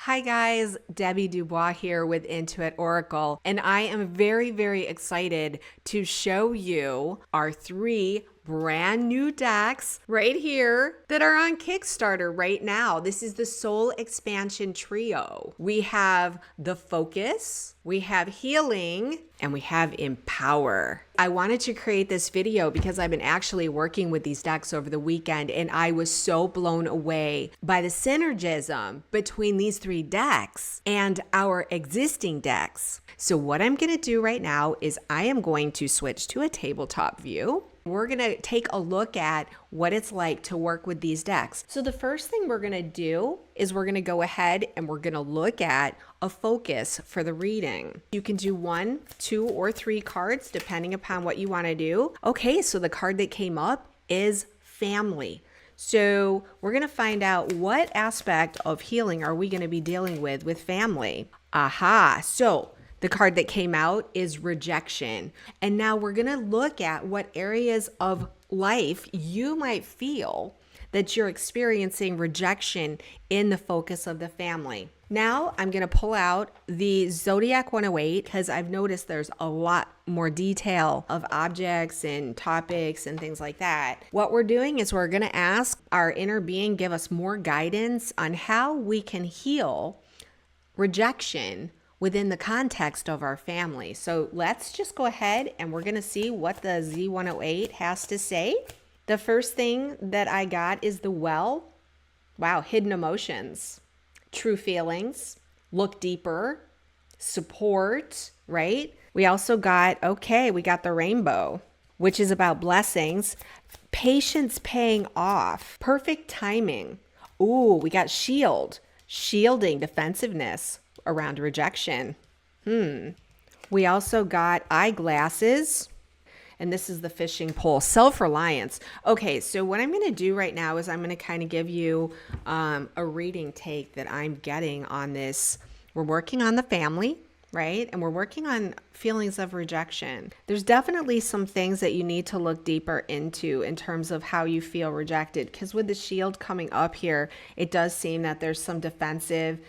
Hi guys, Debbie Dubois here with iN2IT Oracle, and I am very, very excited to show you our 3 brand new decks right here that are on Kickstarter right now. This is the Soul Expansion Trio. We have the Focus, we have Healing, and we have Empower. I wanted to create this video because I've been actually working with these decks over the weekend, and I was so blown away by the synergism between these 3 decks and our existing decks. So what I'm going to do right now is I am going to switch to a tabletop view. We're going to take a look at what it's like to work with these decks. So the first thing we're going to do is we're going to go ahead and we're going to look at a focus for the reading. You can do 1, 2, or 3 cards depending upon what you want to do. Okay, so the card that came up is family. So we're going to find out what aspect of healing are we going to be dealing with family. Aha, so the card that came out is rejection. And now we're going to look at what areas of life you might feel that you're experiencing rejection in the focus of the family. Now I'm going to pull out the Zodiac 108 because I've noticed there's a lot more detail of objects and topics and things like that. What we're doing is we're going to ask our inner being give us more guidance on how we can heal rejection within the context of our family. So let's just go ahead and we're going to see what the Z108 has to say. The first thing that I got is the well. Wow, hidden emotions, true feelings, look deeper, support, right? We also got, we got the rainbow, which is about blessings, patience paying off, perfect timing. Ooh, we got shield, shielding, defensiveness around rejection. We also got eyeglasses, and this is the fishing pole, self-reliance. Okay, so what I'm going to do right now is I'm going to kind of give you a reading take that I'm getting on this. We're working on the family, right? And we're working on feelings of rejection. There's definitely some things that you need to look deeper into in terms of how you feel rejected, because with the shield coming up here, it does seem that there's some defensive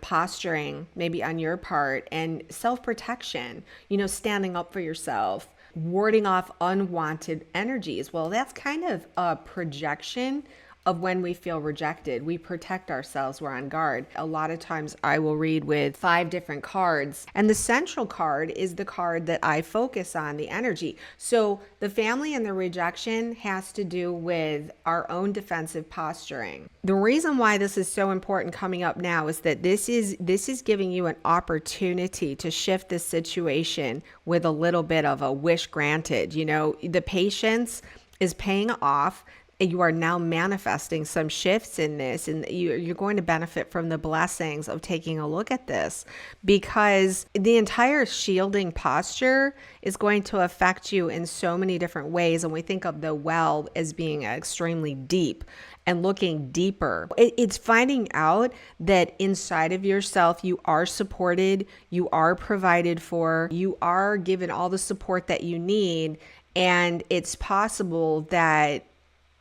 posturing maybe on your part and self-protection, standing up for yourself, warding off unwanted energies. Well, that's kind of a projection of when we feel rejected. We protect ourselves, we're on guard. A lot of times I will read with 5 different cards, and the central card is the card that I focus on, the energy. So the family and the rejection has to do with our own defensive posturing. The reason why this is so important coming up now is that this is giving you an opportunity to shift this situation with a little bit of a wish granted. The patience is paying off. You are now manifesting some shifts in this, and you're going to benefit from the blessings of taking a look at this, because the entire shielding posture is going to affect you in so many different ways. And we think of the well as being extremely deep and looking deeper. It's finding out that inside of yourself, you are supported, you are provided for, you are given all the support that you need. And it's possible that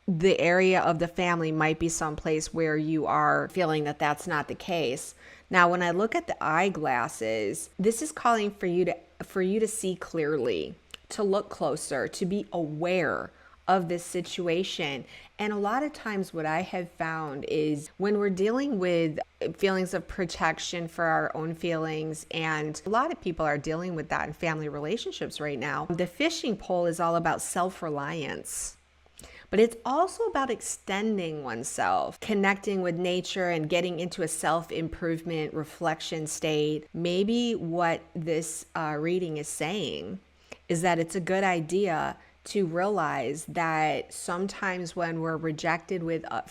the area of the family might be someplace where you are feeling that that's not the case. Now, when I look at the eyeglasses, this is calling for you to see clearly, to look closer, to be aware of this situation. And a lot of times what I have found is when we're dealing with feelings of protection for our own feelings, and a lot of people are dealing with that in family relationships right now, the fishing pole is all about self-reliance. But it's also about extending oneself, connecting with nature and getting into a self-improvement reflection state. Maybe what this reading is saying is that it's a good idea to realize that sometimes when we're rejected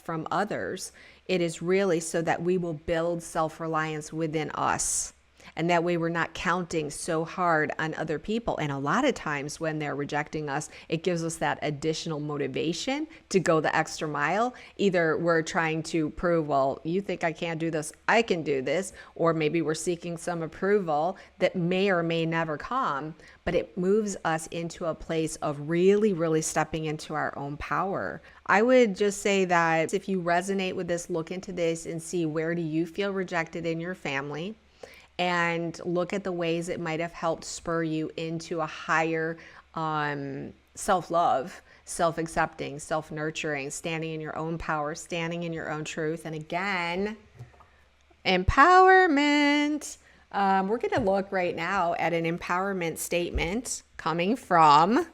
from others, it is really so that we will build self-reliance within us. And that way we're not counting so hard on other people. And a lot of times when they're rejecting us, it gives us that additional motivation to go the extra mile. Either we're trying to prove, well, you think I can't do this, I can do this, or maybe we're seeking some approval that may or may never come, but it moves us into a place of really, really stepping into our own power. I would just say that if you resonate with this, look into this and see, where do you feel rejected in your family, and look at the ways it might have helped spur you into a higher self-love, self-accepting, self-nurturing, standing in your own power, standing in your own truth. And again, empowerment. We're going to look right now at an empowerment statement coming from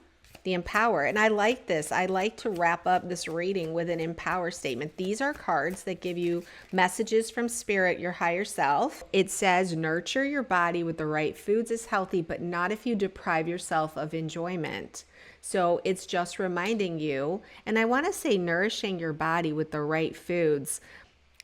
the Empower. And I like this. I like to wrap up this reading with an Empower statement. These are cards that give you messages from Spirit, your higher self. It says, nurture your body with the right foods is healthy, but not if you deprive yourself of enjoyment. So it's just reminding you, and I want to say nourishing your body with the right foods.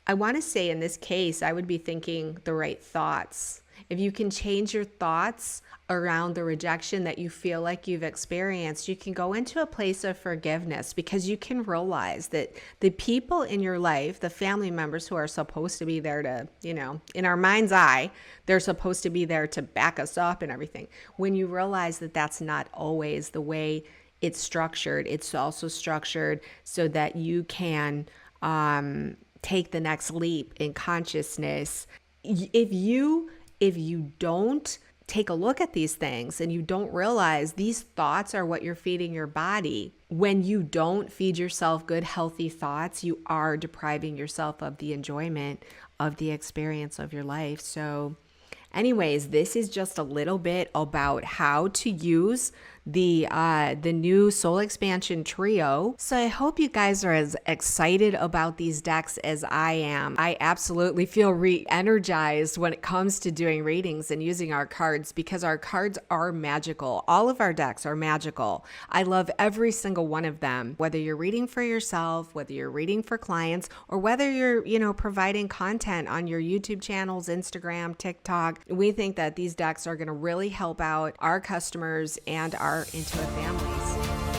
I want to say in this case, I would be thinking the right thoughts. If you can change your thoughts around the rejection that you feel like you've experienced, you can go into a place of forgiveness, because you can realize that the people in your life, the family members who are supposed to be there to, in our mind's eye, they're supposed to be there to back us up and everything. When you realize that that's not always the way it's structured, it's also structured so that you can take the next leap in consciousness. If you don't take a look at these things and you don't realize these thoughts are what you're feeding your body, when you don't feed yourself good, healthy thoughts, you are depriving yourself of the enjoyment of the experience of your life. So anyways, this is just a little bit about how to use the new Soul Expansion Trio. So I hope you guys are as excited about these decks as I am. I absolutely feel re-energized when it comes to doing readings and using our cards, because our cards are magical. All of our decks are magical. I love every single one of them, whether you're reading for yourself, whether you're reading for clients, or whether you're, providing content on your YouTube channels, Instagram, TikTok. We think that these decks are going to really help out our customers and our iN2IT families.